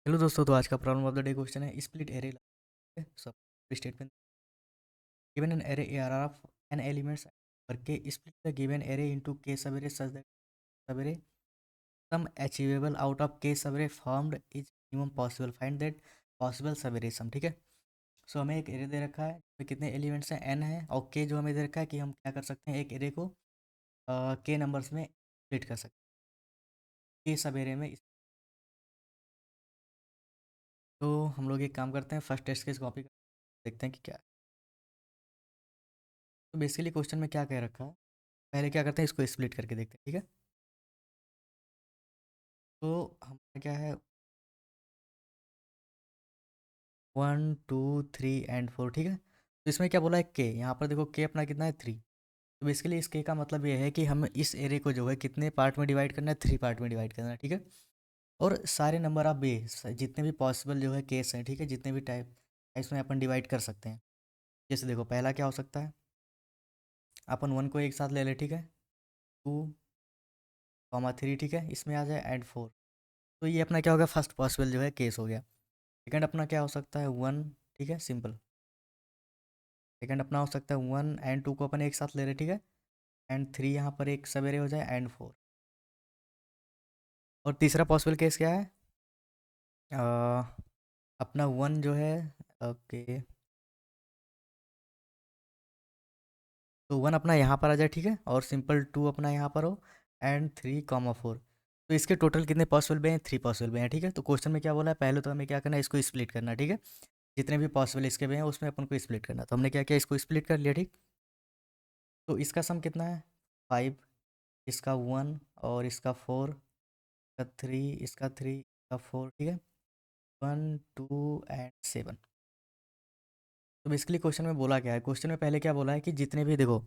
Hello दोस्तों, तो आज का problem of the day question है स्प्लिट एरे। सब statement given an array ARR of n elements करके split the given array into k subarray such that subarray sum achievable out of k subarray formed is minimum possible, find that possible subarray sum. ठीक है। सो हमें एक array दे रखा है जिसमें कितने elements हैं, n है, और k जो हमें दे रखा है कि हम क्या कर सकते हैं, एक एरे को k नंबर्स में स्प्लिट कर सकते हैं k सबएरे में। तो हम लोग एक काम करते हैं, फर्स्ट टेस्ट केस कॉपी देखते हैं कि क्या है। तो बेसिकली क्वेश्चन में क्या कह रखा है, पहले क्या करते हैं, इसको स्प्लिट करके देखते हैं। ठीक है। तो हमारा क्या है, 1 2 3 एंड 4। ठीक है। तो इसमें क्या बोला है, के, यहाँ पर देखो के अपना कितना है, 3। तो बेसिकली इस के का मतलब ये है कि हम इस एरे को जो है कितने पार्ट में डिवाइड करना है, 3 पार्ट में डिवाइड करना है। ठीक है। और सारे नंबर ऑफ बेस जितने भी पॉसिबल जो है केस हैं, ठीक है, जितने भी टाइप इसमें अपन डिवाइड कर सकते हैं। जैसे देखो पहला क्या हो सकता है, अपन 1 को एक साथ ले ले, ठीक है, 2 3, ठीक है, इसमें आ जाए एंड 4। तो ये अपना क्या हो गया, फर्स्ट पॉसिबल जो है केस हो गया। सेकंड अपना क्या हो सकता है, 1, ठीक है, सिंपल। सेकंड अपना हो सकता है 1 एंड 2 को अपन एक साथ ले रहे, ठीक है, एंड 3 यहाँ पर एक सवेरे हो जाए एंड 4। और तीसरा पॉसिबल केस क्या है, अ, अपना 1 जो है, ओके, तो 1 अपना यहाँ पर आ जाए, ठीक है, और सिंपल 2 अपना यहाँ पर हो, एंड 3 4। तो इसके टोटल कितने पॉसिबल बे हैं, 3 पॉसिबल बे हैं। ठीक है। तो क्वेश्चन में क्या बोला है, पहले तो हमें क्या करना है, इसको स्प्लिट करना है। ठीक है। जितने भी पॉसिबल इसके बे हैं उसमें अपन को स्प्लिट करना है। तो हमने क्या किया, इसको स्प्लिट कर लिया। ठीक। तो इसका सम कितना है, 5, इसका 1, और इसका 4, इसका 3, इसका 3, इसका 4। ठीक है। 1 2 एंड 7। तो बेसिकली क्वेश्चन में बोला क्या है, क्वेश्चन में पहले क्या बोला है कि जितने भी देखो,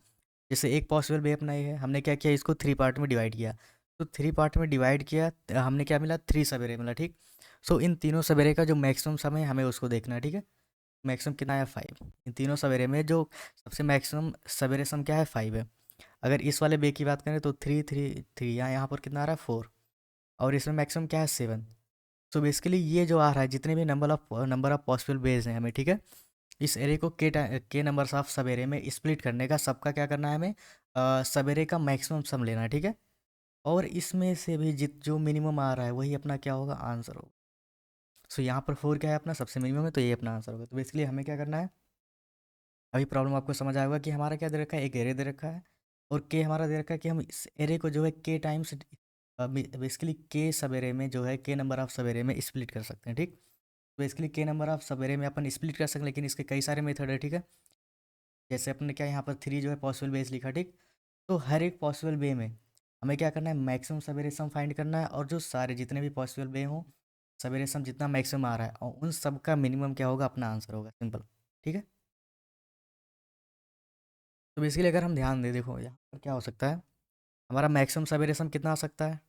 जैसे एक पॉसिबल वे अपना ये है, हमने क्या किया, इसको 3 पार्ट में डिवाइड किया। तो 3 पार्ट में डिवाइड किया, हमने क्या मिला, 3 सवेरे मिला। ठीक। सो इन तीनों सवेरे का जो मैक्सिमम समय हमें उसको देखना है। ठीक है। मैक्सिमम कितना है, 5। इन तीनों सवेरे में जो सबसे मैक्सिमम सवेरे सम क्या है, 5 है। अगर इस वाले बे की बात करें तो 3 3 3, यहाँ पर कितना आ रहा है, 4। और इसमें मैक्सिमम क्या है, 7। सो बेसिकली ये जो आ रहा है, जितने भी नंबर ऑफ पॉसिबल बेज हैं हमें, ठीक है, इस एरे को के नंबर्स ऑफ सब एरे में स्प्लिट करने का, सबका क्या करना है हमें, सब एरे का मैक्सिमम सम लेना है। ठीक है। और इसमें से भी जित जो मिनिमम आ रहा है वही अपना क्या होगा, आंसर होगा। सो यहाँ पर 4 क्या है, अपना सबसे मिनिमम है, तो ये अपना आंसर होगा। तो बेसिकली हमें क्या करना है, अभी प्रॉब्लम आपको समझ आएगा कि हमारा क्या दे रखा है, एक एरे दे रखा है, और के हमारा दे रखा है कि हम इस एरे को जो है के टाइम्स, बेसिकली के सवेरे में जो है के नंबर ऑफ सवेरे में स्प्लिट कर सकते हैं। ठीक। बेसिकली के नंबर ऑफ सवेरे में अपन स्प्लिट कर सकते हैं, लेकिन इसके कई सारे मेथड है। ठीक है। जैसे अपने क्या यहाँ पर 3 जो है पॉसिबल बेस लिखा। ठीक। तो हर एक पॉसिबल वे में हमें क्या करना है, मैक्सिमम सवेरे सम फाइंड करना है, और जो सारे जितने भी पॉसिबल वे हों, सवेरे सम जितना मैक्सिमम आ रहा है, और उन सब का मिनिमम क्या होगा, अपना आंसर होगा, सिंपल। ठीक है। तो बेसिकली अगर हम ध्यान दें, देखो यहाँ पर क्या हो सकता है, हमारा मैक्सिमम सवेरे सम कितना आ सकता है,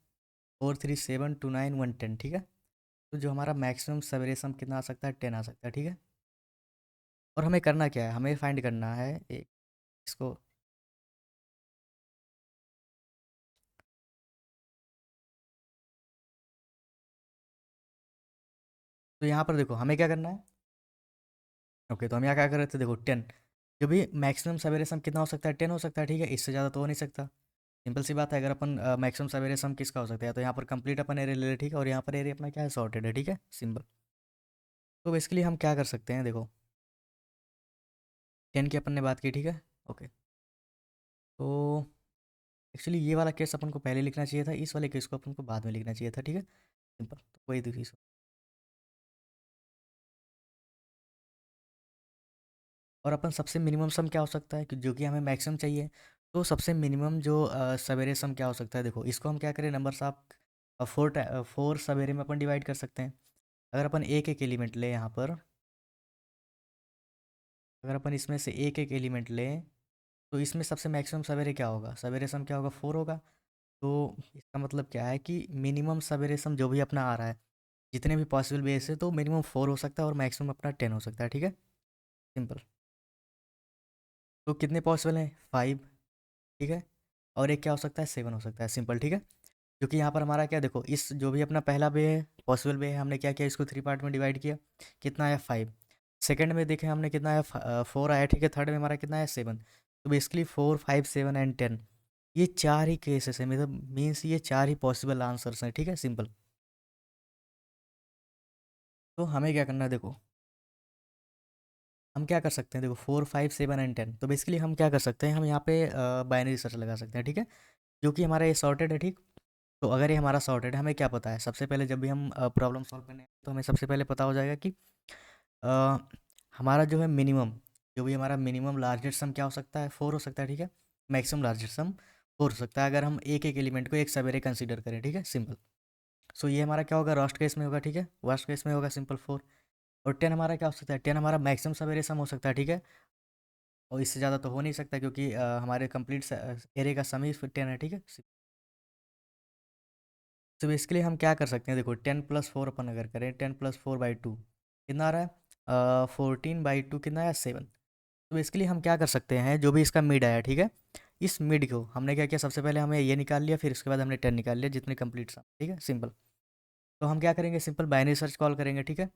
4 3 7 2 9 1 10। ठीक है। तो जो हमारा मैक्सिमम सवेरे सम कितना आ सकता है, 10 आ सकता है। ठीक है। और हमें करना क्या है, हमें फाइंड करना है एक, इसको, तो यहाँ पर देखो हमें क्या करना है। ओके, तो हम यहाँ क्या कर रहे थे, देखो 10, जो भी मैक्सिमम सवेरे सम कितना हो सकता है, 10 हो सकता है। ठीक है। इससे ज़्यादा तो हो नहीं सकता। सिंपल सी बात है, अगर अपन मैक्सिमम सवेरे सम किसका हो सकता है, तो यहाँ पर कंप्लीट अपन एरे ले ले। ठीक है। और यहाँ पर एरे अपना क्या है, सॉर्टेड है। ठीक है, सिंपल। तो बेसिकली हम क्या कर सकते हैं, देखो 10 की अपन ने बात की। ठीक है। ओके। तो एक्चुअली ये वाला केस अपन को पहले लिखना चाहिए था, इस वाले केस को अपन को बाद में लिखना चाहिए था। ठीक है, सिंपल। तो वही चीज़। और अपन सबसे मिनिमम सम क्या हो सकता है, कि जो कि हमें मैक्सिमम चाहिए, तो सबसे मिनिमम जो सवेरे सम क्या हो सकता है, देखो इसको हम क्या करें, नंबर्स ऑफ 4 सवेरे में अपन डिवाइड कर सकते हैं। अगर अपन एक एक एलिमेंट लें यहाँ पर, अगर अपन इसमें से एक एक एलिमेंट लें, तो इसमें सबसे मैक्सिमम सवेरे क्या होगा, सवेरे सम क्या होगा, 4 होगा। तो इसका मतलब क्या है कि मिनिमम सवेरे सम जो भी अपना आ रहा है, जितने भी पॉसिबल बेस है, तो मिनिमम 4 हो सकता है और मैक्सिमम अपना 10 हो सकता है। ठीक है, सिंपल। तो कितने पॉसिबल हैं, 5। ठीक है। और एक क्या हो सकता है, 7 हो सकता है, सिंपल। ठीक है। क्योंकि यहाँ पर हमारा क्या, देखो इस जो भी अपना पहला बे है पॉसिबल वे है, हमने क्या किया, इसको 3 पार्ट में डिवाइड किया, कितना आया 5। सेकंड में देखें हमने कितना आया 4 आया, ठीक है। थर्ड में हमारा कितना आया 7। तो बेसिकली 4, 5, 7 एंड 10, ये 4 ही केसेस है, मतलब मीन्स ये 4 ही पॉसिबल आंसर्स हैं, ठीक है, सिंपल। तो हमें क्या करना है, देखो हम क्या कर सकते हैं, देखो 4, 5, 7 एंड 10, तो बेसिकली हम क्या कर सकते हैं, हम यहाँ पे बाइनरी सर्च लगा सकते हैं, ठीक है, क्योंकि हमारा ये सॉर्टेड है, ठीक। तो अगर ये हमारा सॉर्टेड है, हमें क्या पता है, सबसे पहले जब भी हम प्रॉब्लम सॉल्व करने तो हमें सबसे पहले पता हो जाएगा कि अ, हमारा जो है मिनिमम, जो भी हमारा मिनिमम लार्जेस्ट सम क्या हो सकता है, 4 हो सकता है, ठीक है। मैक्सिमम लार्जेस्ट सम 4 हो सकता है, अगर हम एक एक एलिमेंट को एक सवेरे कंसीडर करें, ठीक है, सिंपल। सो ये हमारा क्या होगा, वर्स्ट केस में होगा, ठीक है, वर्स्ट केस में होगा सिंपल 4। और 10 हमारा क्या हो सकता है, 10 हमारा मैक्सिमम सवेरे सम हो सकता है, ठीक है। और इससे ज़्यादा तो हो नहीं सकता, क्योंकि हमारे कंप्लीट एरे का सम ही 10 है, ठीक है। तो बेसिकली हम क्या कर सकते हैं, देखो 10+4 अपन अगर करें, 10+4/2 कितना आ रहा है, 14/2 कितना आया 7। तो बेसिकली हम क्या कर सकते हैं, जो भी इसका मिड आया, ठीक है, इस मिड को हमने क्या किया, सबसे पहले हमें ये निकाल लिया, फिर उसके बाद हमने 10 निकाल लिया, जितने कंप्लीट सम, ठीक है, सिंपल। तो हम क्या करेंगे, सिंपल बाइनरी सर्च कॉल करेंगे, ठीक है।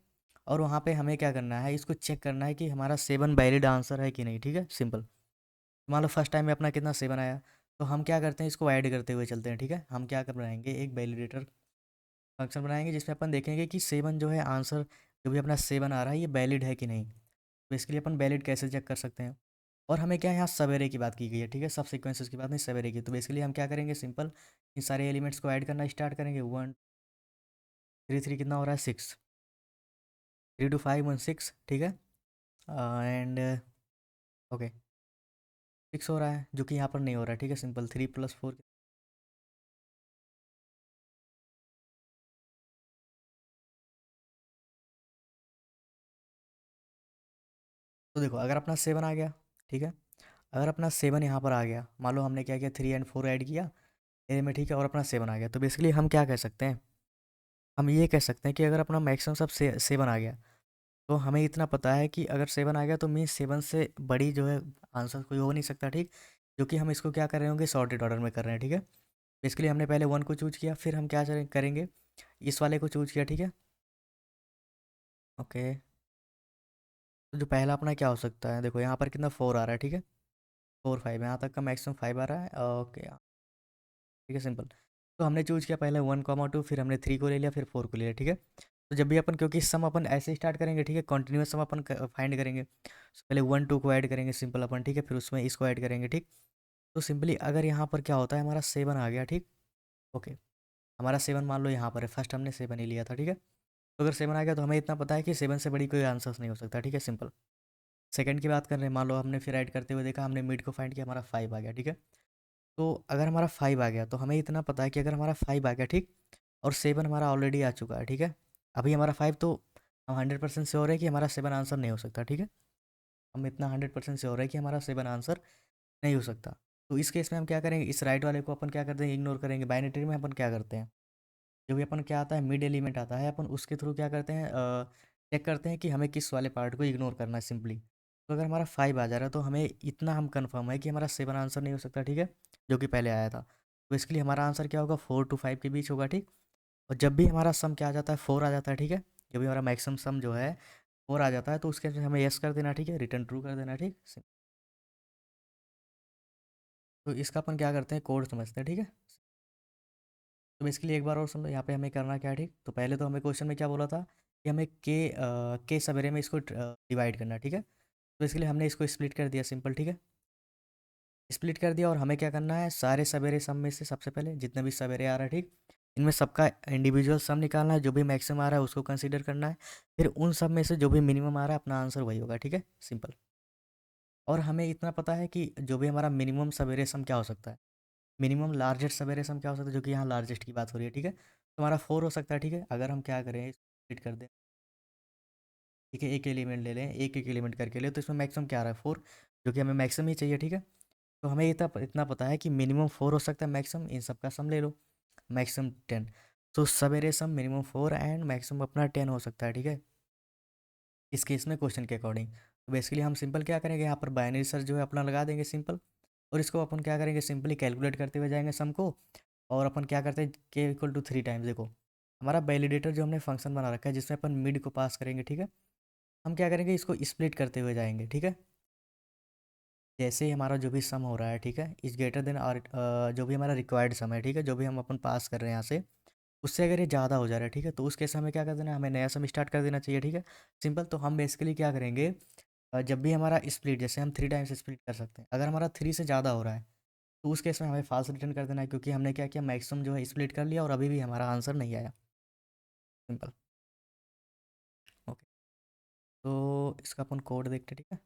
और वहाँ पे हमें क्या करना है, इसको चेक करना है कि हमारा 7 वैलिड आंसर है कि नहीं, ठीक है, सिंपल। मान लो फर्स्ट टाइम में अपना कितना 7 आया, तो हम क्या करते हैं, इसको ऐड करते हुए चलते हैं, ठीक है। हम क्या कर बनाएंगे, एक वैलिडेटर फंक्शन बनाएंगे, जिसमें अपन देखेंगे कि 7 जो है आंसर, जो भी अपना 7 आ रहा है, ये वैलिड है कि नहीं। बेसिकली अपन वैलिड कैसे चेक कर सकते हैं। और हमें क्या है, यहाँ सवेरे की बात की गई है, ठीक है, सब सीक्वेंसेस की बात नहीं, सवेरे की। तो बेसिकली हम क्या करेंगे, सिंपल इन सारे एलिमेंट्स को ऐड करना स्टार्ट करेंगे। 1, 3, 3 कितना हो रहा है 6, 3 to 5 1 6, ठीक है। एंड ओके 6 हो रहा है, जो कि यहाँ पर नहीं हो रहा है, ठीक है, सिंपल 3+4। तो देखो अगर अपना 7 आ गया, ठीक है, अगर अपना 7 यहाँ पर आ गया, मान लो हमने क्या किया, 3 and 4 ऐड किया एरे में, ठीक है, और अपना 7 आ गया, तो बेसिकली हम क्या कह सकते हैं, हम ये कह सकते हैं कि अगर अपना मैक्सिमम सब 7 आ गया, तो हमें इतना पता है कि अगर 7 आ गया तो मीन 7 से बड़ी जो है आंसर कोई हो नहीं सकता, ठीक। जो कि हम इसको क्या कर रहे होंगे, सॉर्टेड ऑर्डर में कर रहे हैं, ठीक है। बेसिकली हमने पहले 1 को चूज किया, फिर हम क्या करेंगे, इस वाले को चूज किया, ठीक है। ओके, तो जो पहला अपना क्या हो सकता है, देखो यहाँ पर कितना 4 आ रहा है, ठीक है, 4 5 यहाँ तक का मैक्सिमम 5 आ रहा है, ओके, ठीक है, सिंपल। तो हमने चूज किया पहले 1, 2, फिर हमने 3 को ले लिया, फिर 4 को ले लिया, ठीक है। तो जब भी अपन, क्योंकि सम अपन ऐसे स्टार्ट करेंगे, ठीक है, कॉन्टिन्यूस सम अपन फाइंड करेंगे, तो पहले 1 2 को ऐड करेंगे सिंपल अपन, ठीक है, फिर उसमें इसको ऐड करेंगे, ठीक। तो सिंपली अगर यहाँ पर क्या होता है, हमारा 7 आ गया, ठीक, ओके, हमारा 7 मान लो यहाँ पर है, फर्स्ट हमने 7 ही लिया था, ठीक है। तो अगर 7 आ गया तो हमें इतना पता है कि 7 से बड़ी कोई आंसर्स नहीं हो सकता, ठीक है, सिंपल। सेकंड की बात कर रहे हैं, मान लो हमने फिर ऐड करते हुए देखा, हमने मिड को फाइंड किया, हमारा 5 आ गया, ठीक है। तो अगर हमारा 5 आ गया, तो हमें इतना पता है कि अगर हमारा 5 आ गया, ठीक, और 7 हमारा ऑलरेडी आ चुका है, ठीक है, अभी हमारा 5, तो हम 100% श्योर है कि हमारा 7 आंसर नहीं हो सकता, ठीक है। हम इतना 100% श्योर है कि हमारा 7 आंसर नहीं हो सकता। तो इस केस में हम क्या करेंगे, इस राइट वाले को अपन क्या करते हैं, इग्नोर करेंगे। बाइनरी में अपन क्या करते हैं, जो भी अपन क्या आता है, मिड एलिमेंट आता है, अपन उसके थ्रू क्या करते हैं, चेक करते हैं कि हमें किस वाले पार्ट को इग्नोर करना है, सिंपली। तो अगर हमारा 5 आ जा रहा है, तो हमें इतना हम कंफर्म है कि हमारा 7 आंसर नहीं हो सकता, ठीक है, जो कि पहले आया था। तो इसके लिए हमारा आंसर क्या होगा, 4 to 5 के बीच होगा, ठीक। और जब भी हमारा सम क्या आ जाता है, 4 आ जाता है, ठीक है, जब भी हमारा मैक्सिमम सम जो है 4 आ जाता है, तो उसके अंदर हमें यस कर देना, ठीक है, रिटर्न ट्रू कर देना, ठीक। तो इसका अपन क्या करते हैं, कोड समझते हैं, ठीक है। तो बेसिकली एक बार और सुन लो, यहाँ पे हमें करना क्या है, ठीक। तो पहले तो हमें क्वेश्चन में क्या बोला था कि हमें के सवेरे में इसको डिवाइड करना, ठीक है। तो इसके लिए हमने इसको स्प्लिट कर दिया, सिंपल, ठीक है, स्प्लिट कर दिया। और हमें क्या करना है, सारे सवेरे सम में से सबसे पहले जितने भी सवेरे आ रहा है, ठीक, इनमें सबका इंडिविजुअल सम निकालना है, जो भी मैक्सिमम आ रहा है उसको कंसीडर करना है, फिर उन सब में से जो भी मिनिमम आ रहा है अपना आंसर वही होगा, ठीक है, सिंपल। और हमें इतना पता है कि जो भी हमारा मिनिमम सवेरे सम क्या हो सकता है, मिनिमम लार्जेस्ट सवेरे सम क्या हो सकता है, जो कि यहाँ लार्जेस्ट की बात हो रही है, ठीक है। तो हमारा 4 हो सकता है, ठीक है। अगर हम क्या करें, स्प्लिट कर दें, ठीक है, एक एलिमेंट ले लें, एक एक एलिमेंट करके ले, तो इसमें मैक्सिमम क्या आ रहा है 4, जो कि हमें मैक्सिमम ही चाहिए, ठीक है। तो हमें इतना इतना पता है कि मिनिमम 4 हो सकता है, मैक्सिमम इन सब का सम ले लो, मैक्सिमम 10। तो सवेरे सम मिनिमम 4 एंड मैक्सिमम अपना 10 हो सकता है, ठीक है, इस केस में क्वेश्चन के अकॉर्डिंग। तो बेसिकली हम सिंपल क्या करेंगे, यहाँ पर बाइनरी सर्च जो है अपना लगा देंगे, सिंपल। और इसको अपन क्या करेंगे, सिंपली कैलकुलेट करते हुए जाएंगे सम को। और अपन क्या करते हैं, के इक्वल टू 3 टाइम्स, देखो हमारा वैलिडेटर जो हमने फंक्शन बना रखा है जिसमें अपन मिड को पास करेंगे, ठीक है। हम क्या करेंगे, इसको स्प्लिट करते हुए जाएंगे, ठीक है। जैसे ही हमारा जो भी सम हो रहा है, ठीक है, इज ग्रेटर देन और जो भी हमारा रिक्वायर्ड सम है, ठीक है, जो भी हम अपन पास कर रहे हैं यहाँ से, उससे अगर ये ज़्यादा हो जा रहा है, ठीक है, तो उस केस में हमें क्या कर देना है, हमें नया सम स्टार्ट कर देना चाहिए, ठीक है। सिंपल। तो हम बेसिकली क्या करेंगे, जब भी हमारा स्प्लिट, जैसे हम 3 टाइम्स स्प्लिट कर सकते हैं, अगर हमारा 3 से ज़्यादा हो रहा है तो उस केस में हमें फॉल्स रिटर्न कर देना है, क्योंकि हमने क्या किया, मैक्सिमम जो है स्प्लिट कर लिया और अभी भी हमारा आंसर नहीं आया। सिंपल। ओके। तो इसका अपन कोड देखते हैं, ठीक है।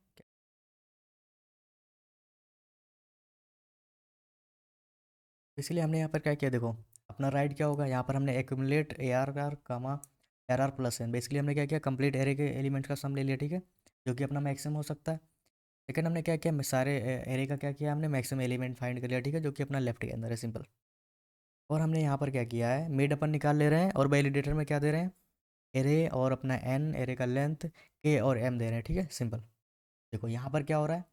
इसलिए हमने यहाँ पर क्या किया, देखो अपना राइट क्या होगा, यहाँ पर हमने accumulate A R R comma R R plus N, basically हमने क्या किया, कंप्लीट एरे के एलिमेंट का सम ले लिया, ठीक है, जो कि अपना मैक्सिमम हो सकता है। सेकंड हमने क्या किया, सारे एरे का क्या किया, हमने मैक्सिमम एलिमेंट फाइंड कर लिया, ठीक है, जो कि अपना लेफ्ट के अंदर है। सिंपल। और हमने यहाँ पर क्या किया है, मिड अपन निकाल ले रहे हैं और वैलिडेटर में क्या दे रहे हैं, एरे और अपना एन, एरे का लेंथ, के और एम दे रहे हैं, ठीक है। सिंपल। देखो यहाँ पर क्या हो रहा है,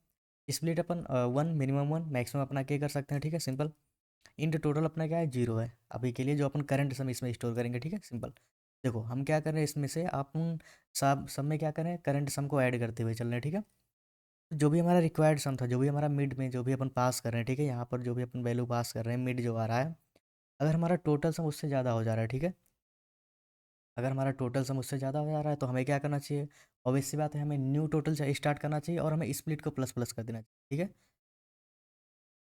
स्प्लिट अपन 1 मिनिमम 1 मैक्सिमम अपना के कर सकते हैं, ठीक है। सिंपल। इंटू टोटल अपना क्या है, 0 है अभी के लिए, जो अपन करंट सम इसमें स्टोर करेंगे, ठीक है। सिंपल। देखो हम क्या कर रहे हैं, इसमें से आप सब में क्या करें, करंट सम को ऐड करते हुए चल रहे हैं, ठीक है। तो जो भी हमारा रिक्वायर्ड सम था, जो भी हमारा मिड में जो भी अपन पास कर रहे हैं, ठीक है, यहाँ पर जो भी अपन वैल्यू पास कर रहे हैं, मिड जो आ रहा है, अगर हमारा टोटल सम उससे ज़्यादा हो जा रहा है, ठीक है, अगर हमारा टोटल सम उससे ज़्यादा हो जा रहा है तो हमें क्या करना चाहिए, ऑब्वियस सी बात है, हमें न्यू टोटल स्टार्ट करना चाहिए और हमें स्प्लिट को प्लस प्लस कर देना चाहिए, ठीक है।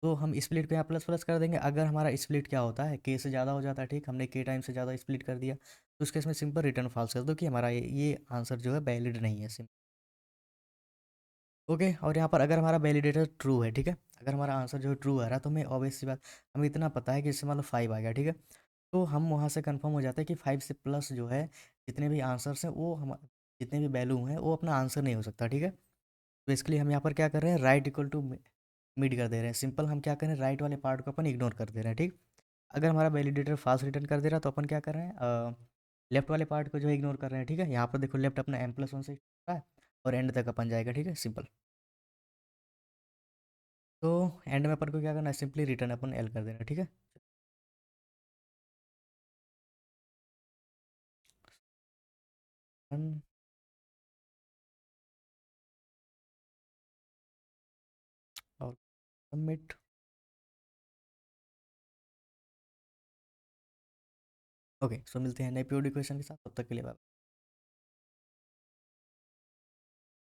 तो हम स्प्लिट को यहाँ प्लस प्लस कर देंगे। अगर हमारा स्प्लिट क्या होता है, के से ज़्यादा हो जाता है, ठीक, हमने के टाइम से ज़्यादा स्प्लिट कर दिया, तो उसके इसमें सिंपल रिटर्न फॉल्स कर दो कि हमारा ये आंसर जो है वैलिड नहीं है। सिंपल। ओके। और यहाँ पर अगर हमारा वैलिडेटर ट्रू है, ठीक है, अगर हमारा आंसर जो है ट्रू आ रहा है, तो हमें ऑब्वियस सी बात, हमें इतना पता है कि इससे मतलब 5 आ गया, ठीक है। तो हम वहाँ से कंफर्म हो जाता है कि 5 से प्लस जो है, जितने भी आंसर्स हैं वो हम, जितने भी वैल्यू हैं वो अपना आंसर नहीं हो सकता, ठीक है। तो इसके लिए हम यहाँ पर क्या कर रहे हैं, राइट इक्वल टू मिड कर दे रहे हैं। सिंपल। हम क्या करें, राइट वाले पार्ट को अपन इग्नोर कर दे रहे हैं, ठीक। अगर हमारा वैलिडेटर फास्ट रिटर्न कर दे रहा है तो अपन क्या कर रहे हैं, लेफ्ट वाले पार्ट को जो है इग्नोर कर रहे हैं, ठीक है। यहाँ पर देखो लेफ्ट अपना m+1 से है और एंड तक अपन जाएगा, ठीक है। सिंपल। तो एंड में अपन को क्या करना है, सिंपली रिटर्न अपन एल कर देना है, ठीक है। Run और सबमिट। ओके। सो मिलते हैं नए पीओडी क्वेश्चन के साथ, तब तक के लिए bye।